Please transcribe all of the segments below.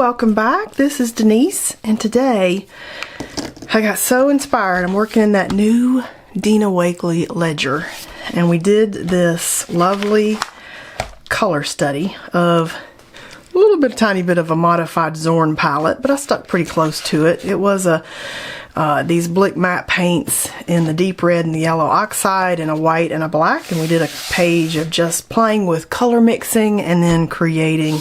welcome back. This is Denise, and today I got so inspired. I'm working in that new Dina Wakley Ledger, and we did this lovely color study of a little bit, tiny bit of a modified Zorn palette, but I stuck pretty close to it. It was these Blick matte paints in the deep red and the yellow oxide and a white and a black, and we did a page of just playing with color mixing and then creating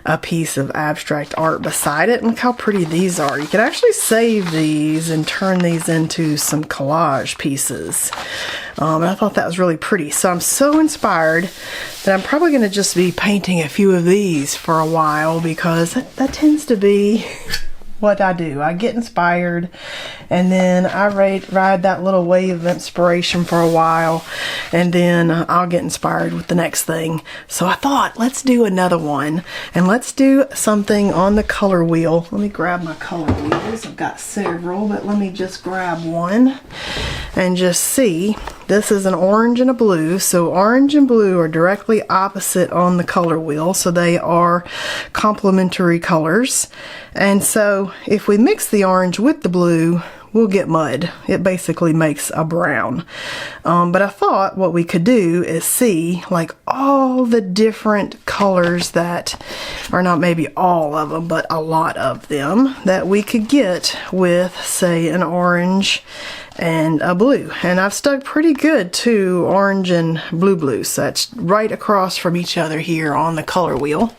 a piece of abstract art beside it. And look how pretty these are. You can actually save these and turn these into some collage pieces. And I thought that was really pretty. So I'm so inspired that I'm probably going to just be painting a few of these for a while, because that tends to be what I do. I get inspired and then I ride that little wave of inspiration for a while, and then I'll get inspired with the next thing. So I thought, let's do another one, and let's do something on the color wheel. Let me grab my color wheels. I've got several, but let me just grab one and just see. This is an orange and a blue, so orange and blue are directly opposite on the color wheel, so they are complementary colors. And so if we mix the orange with the blue, we'll get mud. It basically makes a brown. But I thought what we could do is see like all the different colors that are, not maybe all of them, but a lot of them that we could get with, say, an orange and a blue. And I've stuck pretty good to orange and blue, so that's right across from each other here on the color wheel.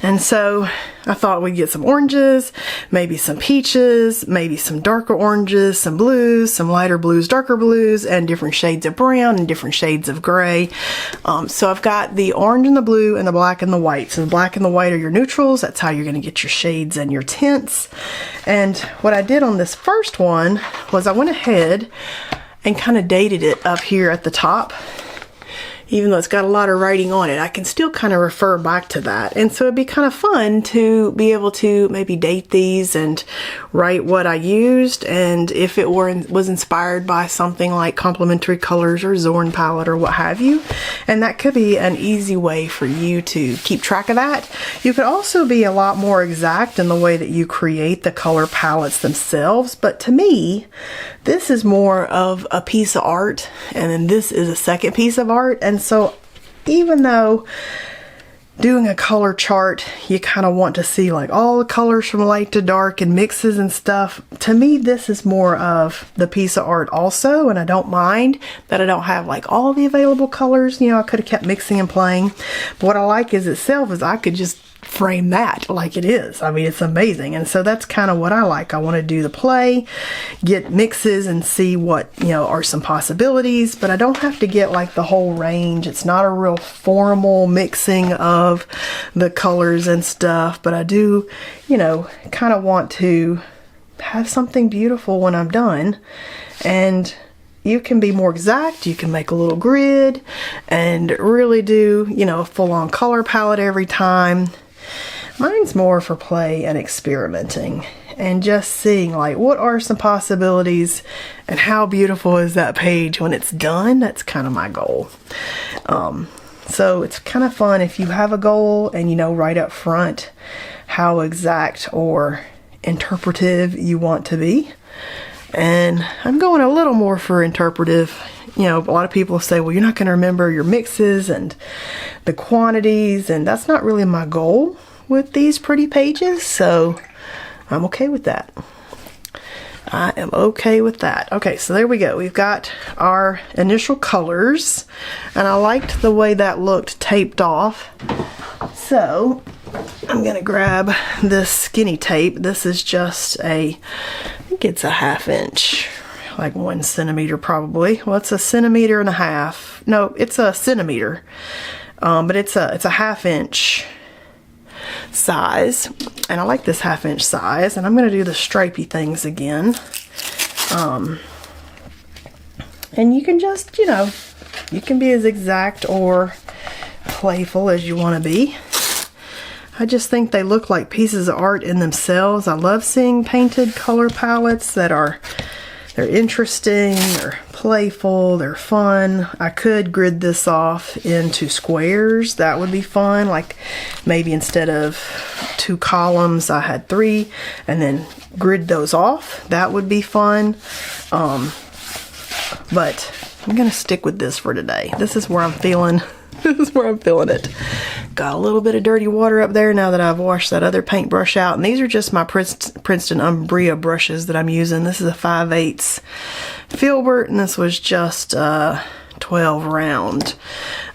And so I thought we'd get some oranges, maybe some peaches, maybe some darker oranges, some blues, some lighter blues, darker blues, and different shades of brown and different shades of gray. So I've got the orange and the blue and the black and the white. So the black and the white are your neutrals. That's how you're going to get your shades and your tints. And what I did on this first one was I went ahead and kind of dated it up here at the top. Even though it's got a lot of writing on it, I can still kind of refer back to that. And so it'd be kind of fun to be able to maybe date these and write what I used, and if it was inspired by something like Complementary colors or Zorn palette or what have you. And that could be an easy way for you to keep track of that. You could also be a lot more exact in the way that you create the color palettes themselves, but to me, this is more of a piece of art, and then this is a second piece of art. And so even though doing a color chart, you kind of want to see like all the colors from light to dark and mixes and stuff, to me this is more of the piece of art also. And I don't mind that I don't have like all the available colors. You know, I could have kept mixing and playing, but what I like is itself is I could just frame that like it is. I mean, it's amazing. And so that's kind of what I like. I want to do the play, get mixes and see what, you know, are some possibilities, but I don't have to get like the whole range. It's not a real formal mixing of the colors and stuff, but I do, you know, kind of want to have something beautiful when I'm done. And you can be more exact. You can make a little grid and really do, you know, a full-on color palette every time. Mine's more for play and experimenting and just seeing like what are some possibilities and how beautiful is that page when it's done. That's kind of my goal. So it's kind of fun if you have a goal and you know right up front how exact or interpretive you want to be. And I'm going a little more for interpretive. You know, a lot of people say, well, you're not going to remember your mixes and the quantities, and that's not really my goal with these pretty pages, so I'm okay with that. I am okay with that. Okay, so there we go. We've got our initial colors, and I liked the way that looked taped off. So I'm gonna grab this skinny tape. This is just I think it's a 1/2 inch, like 1 centimeter probably. Well, it's a 1.5 centimeters. No, it's a centimeter, but it's a 1/2 inch size, and I like this 1/2 inch size. And I'm gonna do the stripey things again. And you can just, you know, you can be as exact or playful as you want to be. I just think they look like pieces of art in themselves. I love seeing painted color palettes that are, they're interesting, they're playful, they're fun. I could grid this off into squares. That would be fun. Like maybe instead of 2 columns, I had 3 and then grid those off. That would be fun. But I'm gonna stick with this for today. This is where I'm feeling this is where I'm feeling it. Got a little bit of dirty water up there now that I've washed that other paintbrush out. And these are just my Princeton Umbria brushes that I'm using. This is a 5/8 Filbert, and this was just 12 round.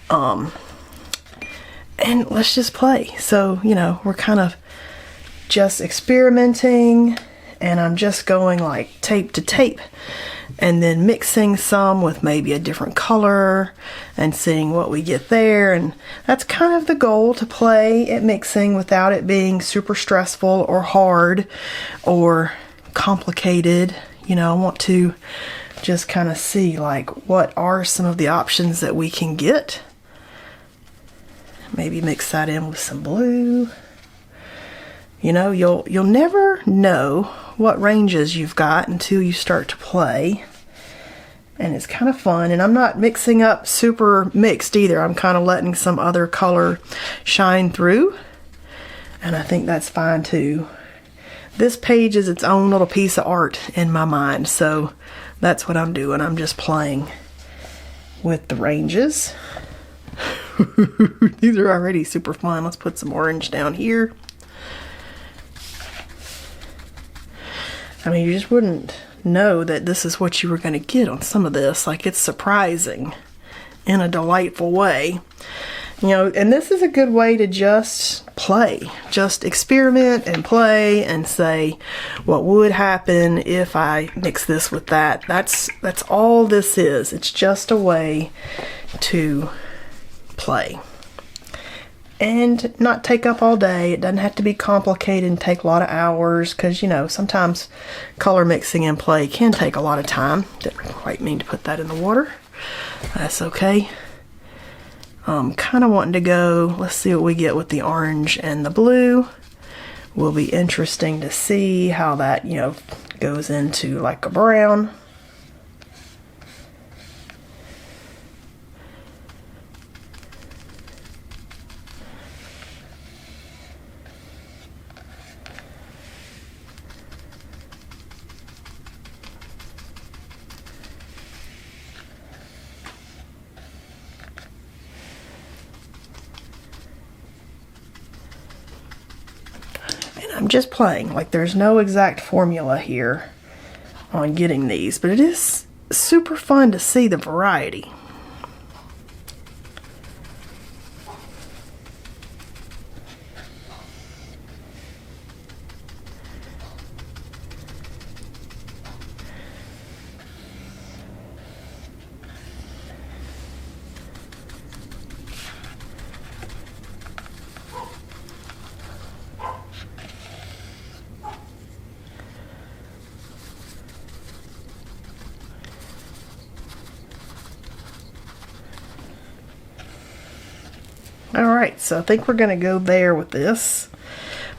And let's just play. So, you know, we're kind of just experimenting, and I'm just going like tape to tape and then mixing some with maybe a different color and seeing what we get there. And that's kind of the goal, to play at mixing without it being super stressful or hard or complicated. You know, I want to just kind of see like what are some of the options that we can get. Maybe mix that in with some blue. You know, you'll never know what ranges you've got until you start to play. And it's kind of fun. And I'm not mixing up super mixed either. I'm kind of letting some other color shine through. And I think that's fine too. This page is its own little piece of art in my mind. So that's what I'm doing. I'm just playing with the ranges. These are already super fun. Let's put some orange down here. I mean, you just wouldn't know that this is what you were going to get on some of this. Like, it's surprising in a delightful way. You know, and this is a good way to just play. Just experiment and play and say, what would happen if I mix this with that? That's all this is. It's just a way to play. And not take up all day. It doesn't have to be complicated and take a lot of hours, because, you know, sometimes color mixing and play can take a lot of time. Didn't quite mean to put that in the water. That's okay. Kind of wanting to go, let's see what we get with the orange and the blue. Will be interesting to see how that, you know, goes into like a brown. I'm just playing. Like, there's no exact formula here on getting these, but it is super fun to see the variety. Alright, so I think we're going to go there with this.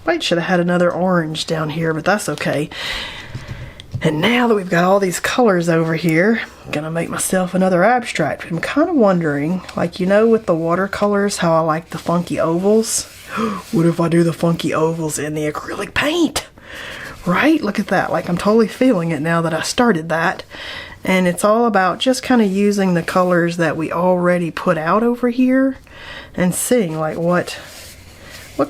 Might should have had another orange down here, but that's okay. And now that we've got all these colors over here, I'm going to make myself another abstract. I'm kind of wondering, like, you know, with the watercolors, how I like the funky ovals. What if I do the funky ovals in the acrylic paint? Right? Look at that. Like, I'm totally feeling it now that I started that. And it's all about just kind of using the colors that we already put out over here and seeing like what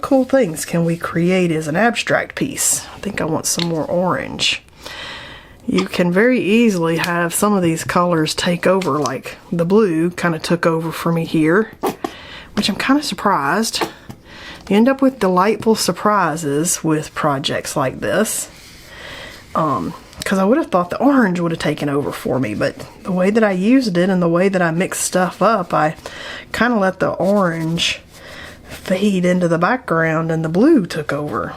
cool things can we create as an abstract piece. I think I want some more orange. You can very easily have some of these colors take over, like the blue kind of took over for me here, which I'm kind of surprised. You end up with delightful surprises with projects like this. Because I would have thought the orange would have taken over for me, but the way that I used it and the way that I mixed stuff up, I kind of let the orange fade into the background and the blue took over.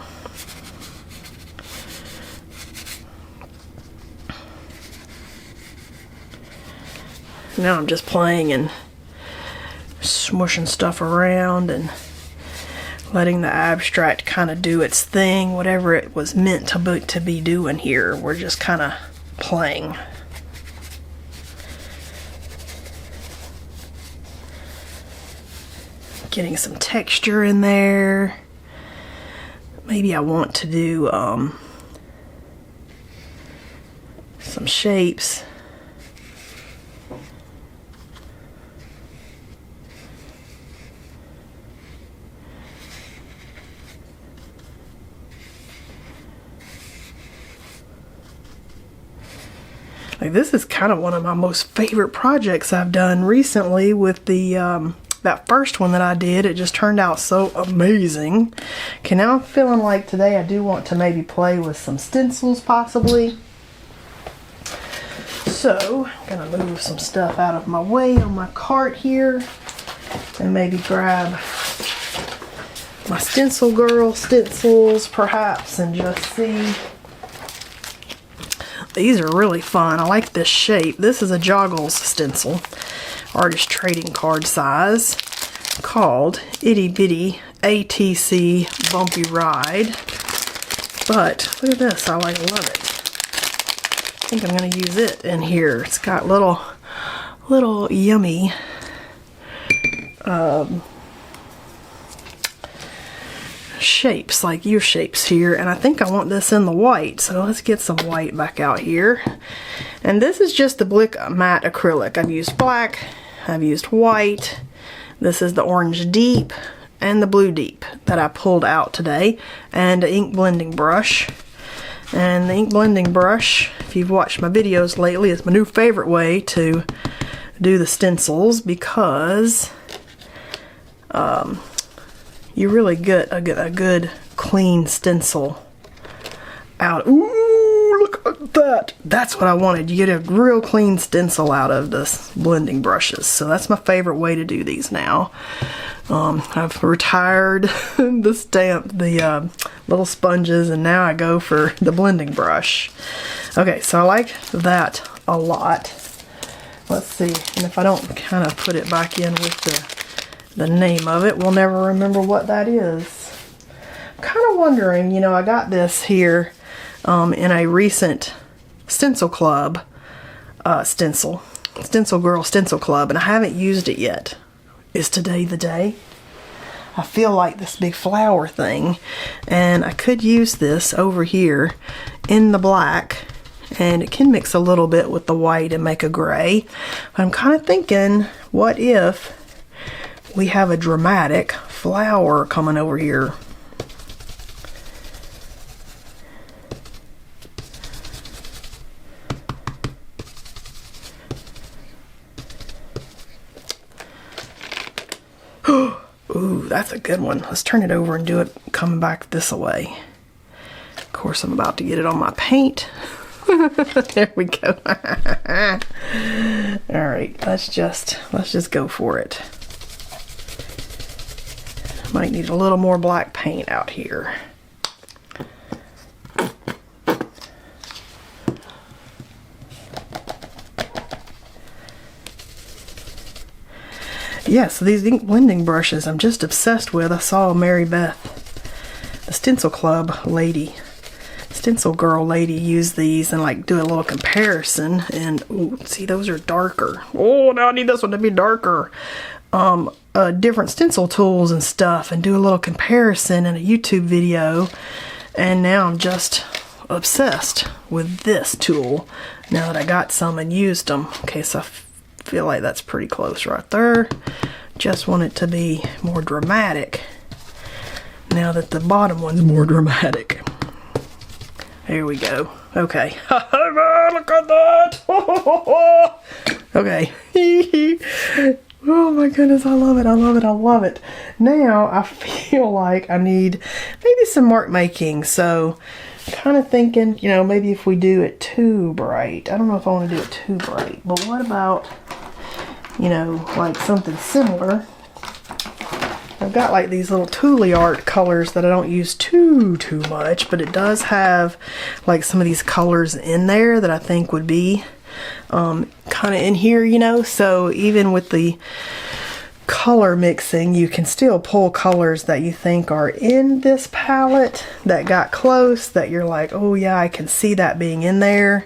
Now I'm just playing and smushing stuff around and letting the abstract kind of do its thing, whatever it was meant to be doing here. We're just kind of playing. getting some texture in there. Maybe I want to do some shapes. Like, this is kind of one of my most favorite projects I've done recently with the that first one that I did. It just turned out so amazing. Okay, now I'm feeling like today I do want to maybe play with some stencils possibly. So I'm gonna move some stuff out of my way on my cart here and maybe grab my stencil girl stencils perhaps and just see. These are really fun. I like this shape. This is a Joggles stencil, artist trading card size, called Itty Bitty ATC Bumpy Ride. But look at this, I love it. I think I'm gonna use it in here. It's got little yummy shapes, like ear shapes here, and I think I want this in the white, so let's get some white back out here. And this is just the Blick matte acrylic. I've used black, I've used white, this is the orange deep and the blue deep that I pulled out today, and an ink blending brush. And the ink blending brush, if you've watched my videos lately, is my new favorite way to do the stencils, because you really get a good clean stencil out. Ooh, look at that. That's what I wanted. You get a real clean stencil out of this blending brushes. So that's my favorite way to do these now. I've retired the little sponges, and now I go for the blending brush. Okay, so I like that a lot. Let's see, and if I don't kind of put it back in with the name of it, we'll never remember what that is. I'm kind of wondering, you know, I got this here in a recent stencil club, stencil girl stencil club, and I haven't used it yet. Is today the day? I feel like this big flower thing, and I could use this over here in the black, and it can mix a little bit with the white and make a gray. But I'm kind of thinking, what if we have a dramatic flower coming over here? Ooh, that's a good one. Let's turn it over and do it coming back this way. Of course, I'm about to get it on my paint. There we go. All right, let's just go for it. Might need a little more black paint out here. Yeah, so these ink blending brushes I'm just obsessed with. I saw Mary Beth, the stencil club lady, stencil girl lady, use these and like do a little comparison. And ooh, see, those are darker. Oh, now I need this one to be darker. Different stencil tools and stuff, and do a little comparison in a YouTube video. And now I'm just obsessed with this tool now that I got some and used them. Okay, so I feel like that's pretty close right there. Just want it to be more dramatic now that the bottom one's more dramatic. Here we go. Okay. Look at that. Okay. Oh my goodness, I love it, I love it, I love it. Now I feel like I need maybe some mark making, so kind of thinking, you know, maybe if we do it too bright. I don't know if I want to do it too bright, but what about, you know, like something similar. I've got like these little Tule art colors that I don't use too much, but it does have like some of these colors in there that I think would be kind of in here, you know. So even with the color mixing, you can still pull colors that you think are in this palette that got close, that you're like, oh yeah, I can see that being in there,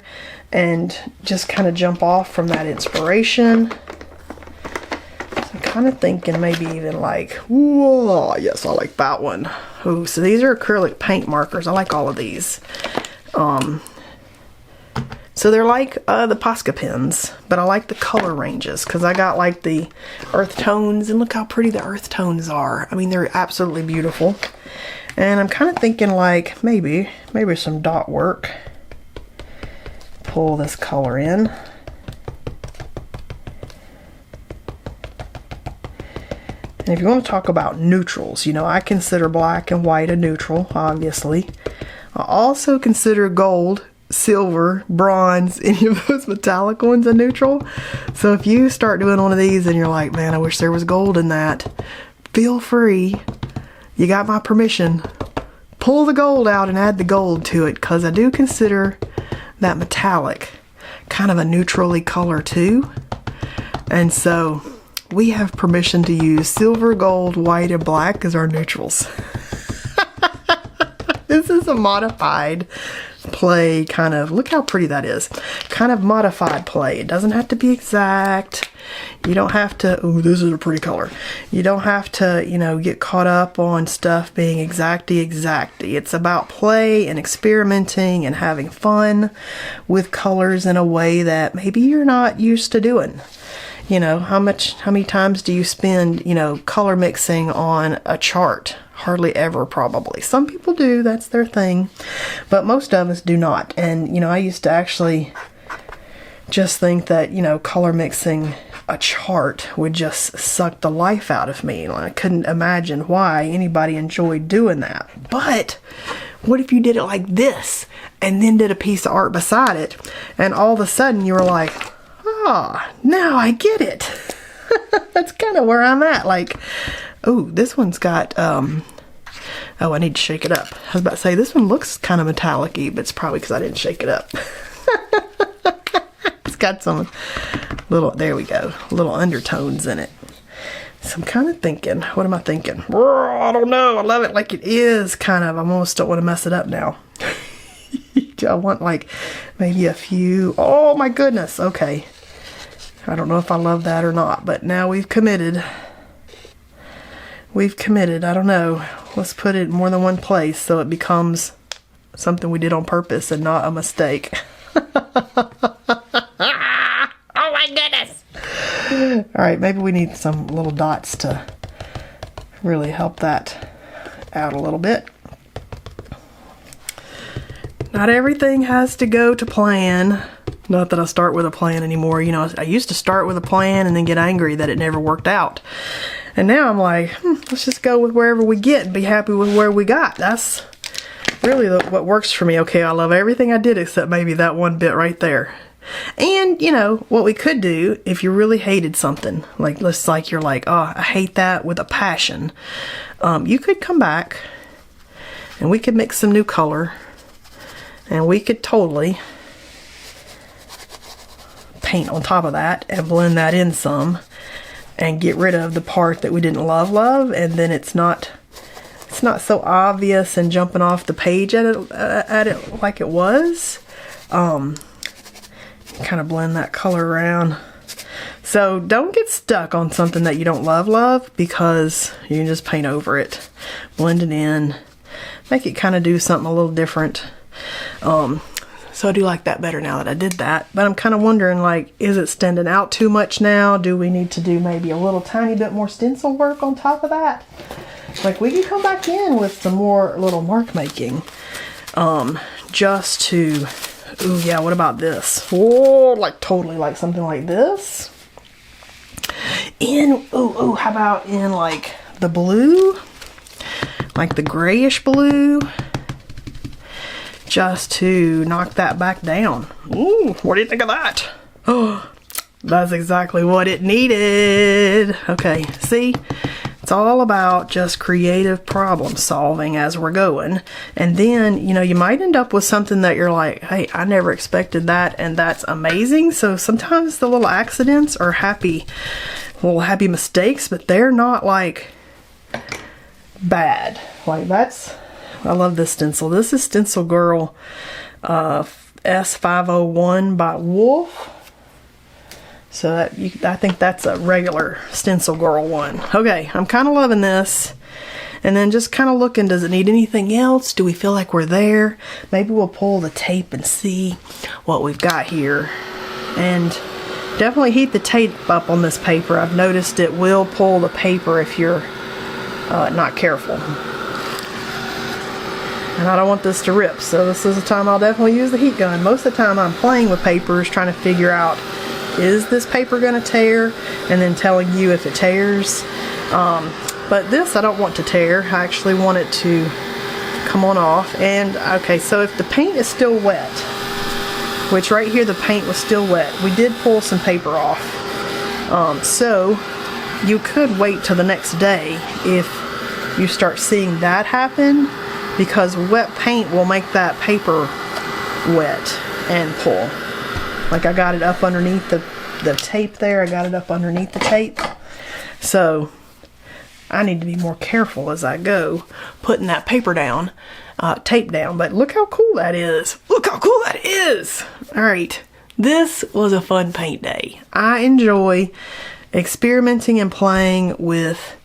and just kind of jump off from that inspiration. So I'm kind of thinking maybe even like, whoa, yes, I like that one. Ooh, so these are acrylic paint markers. I like all of these. So they're like the Posca pens, but I like the color ranges because I got like the earth tones, and look how pretty the earth tones are. I mean, they're absolutely beautiful. And I'm kind of thinking like maybe some dot work. Pull this color in. And if you want to talk about neutrals, you know, I consider black and white a neutral, obviously. I also consider gold, silver, bronze, any of those metallic ones a neutral. So if you start doing one of these and you're like, man, I wish there was gold in that, feel free. You got my permission. Pull the gold out and add the gold to it, because I do consider that metallic kind of a neutrally color too. And so we have permission to use silver, gold, white, and black as our neutrals. This is a modified play kind of, look how pretty that is. Kind of modified play. It doesn't have to be exact. You don't have to, oh, this is a pretty color. You don't have to, you know, get caught up on stuff being exacty. It's about play and experimenting and having fun with colors in a way that maybe you're not used to doing. You know, how many times do you spend, you know, color mixing on a chart? Hardly ever, probably. Some people do, that's their thing, but most of us do not. And, you know, I used to actually just think that, you know, color mixing a chart would just suck the life out of me. I couldn't imagine why anybody enjoyed doing that. But what if you did it like this and then did a piece of art beside it, and all of a sudden you were like, ah, now I get it. That's kind of where I'm at. Like, oh, this one's got, oh, I need to shake it up. I was about to say, this one looks kind of metallic-y, but it's probably because I didn't shake it up. It's got some little, there we go, little undertones in it. So I'm kind of thinking, what am I thinking? I don't know, I love it like it is, kind of. I almost don't want to mess it up now. I want like maybe a few, oh my goodness, okay. I don't know if I love that or not, but now we've committed. I don't know. Let's put it in more than one place so it becomes something we did on purpose and not a mistake. Oh my goodness. All right, maybe we need some little dots to really help that out a little bit. Not everything has to go to plan. Not that I start with a plan anymore. You know, I used to start with a plan and then get angry that it never worked out. And now I'm like, let's just go with wherever we get and be happy with where we got. That's really what works for me. Okay, I love everything I did except maybe that one bit right there. And, you know, what we could do if you really hated something, like let's like you're like, oh, I hate that with a passion. You could come back and we could mix some new color and we could totally paint on top of that and blend that in some and get rid of the part that we didn't love, and then it's not so obvious and jumping off the page at it like it was. Kind of blend that color around. So don't get stuck on something that you don't love, because you can just paint over it, blend it in, make it kind of do something a little different. So I do like that better now that I did that. But I'm kind of wondering, like, is it standing out too much now? Do we need to do maybe a little tiny bit more stencil work on top of that? Like, we can come back in with some more little mark making. Just to, ooh, yeah, what about this? Oh, like totally like something like this. How about in like the blue? Like the grayish blue? Just to knock that back down. Ooh, what do you think of that? Oh, that's exactly what it needed. Okay, see? It's all about just creative problem solving as we're going. And then, you know, you might end up with something that you're like, hey, I never expected that, and that's amazing. So sometimes the little accidents are little happy mistakes, but they're not like bad. Like I love this stencil. This is Stencil Girl S501 by Wolf. So I think that's a regular Stencil Girl one. Okay, I'm kind of loving this. And then just kind of looking, does it need anything else? Do we feel like we're there? Maybe we'll pull the tape and see what we've got here. And definitely heat the tape up on this paper. I've noticed it will pull the paper if you're not careful. And I don't want this to rip, so this is the time I'll definitely use the heat gun. Most of the time I'm playing with papers, trying to figure out, is this paper gonna tear? And then telling you if it tears. But this I don't want to tear. I actually want it to come on off. And okay, so if the paint is still wet, which right here the paint was still wet, we did pull some paper off. So you could wait till the next day if you start seeing that happen, because wet paint will make that paper wet and pull. Like I got it up underneath the tape there. I got it up underneath the tape. So I need to be more careful as I go putting that paper down, tape down. But look how cool that is. Look how cool that is. All right. This was a fun paint day. I enjoy experimenting and playing with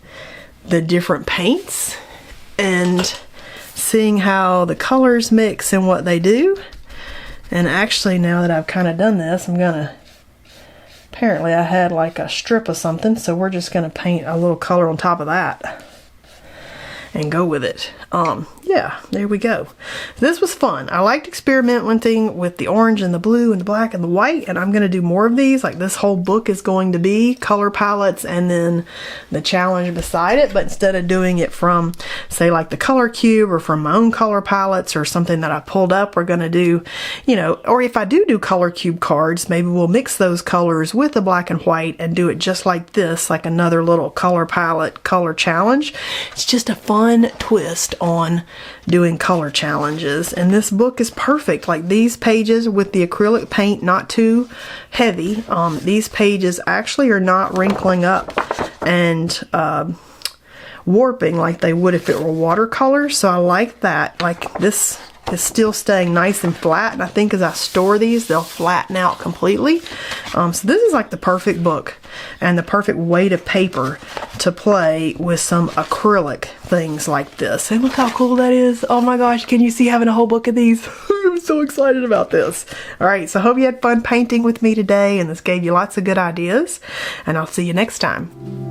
the different paints and seeing how the colors mix and what they do. And actually, now that I've kind of done this, apparently I had like a strip of something, so we're just gonna paint a little color on top of that and go with it. Yeah, there we go. This was fun. I liked experimenting with the orange and the blue and the black and the white, and I'm gonna do more of these. Like this whole book is going to be color palettes and then the challenge beside it, but instead of doing it from, say, like the color cube or from my own color palettes or something that I pulled up, we're gonna do, you know, or if I do color cube cards, maybe we'll mix those colors with the black and white and do it just like this, like another little color palette color challenge. It's just a fun twist on doing color challenges, and this book is perfect. Like these pages with the acrylic paint not too heavy, these pages actually are not wrinkling up and warping like they would if it were watercolor, so I like that. Like this is still staying nice and flat, and I think as I store these they'll flatten out completely. So this is like the perfect book and the perfect weight of paper to play with some acrylic things like this. And look how cool that is. Oh my gosh, can you see having a whole book of these? I'm so excited about this. Alright, so I hope you had fun painting with me today, and this gave you lots of good ideas, and I'll see you next time.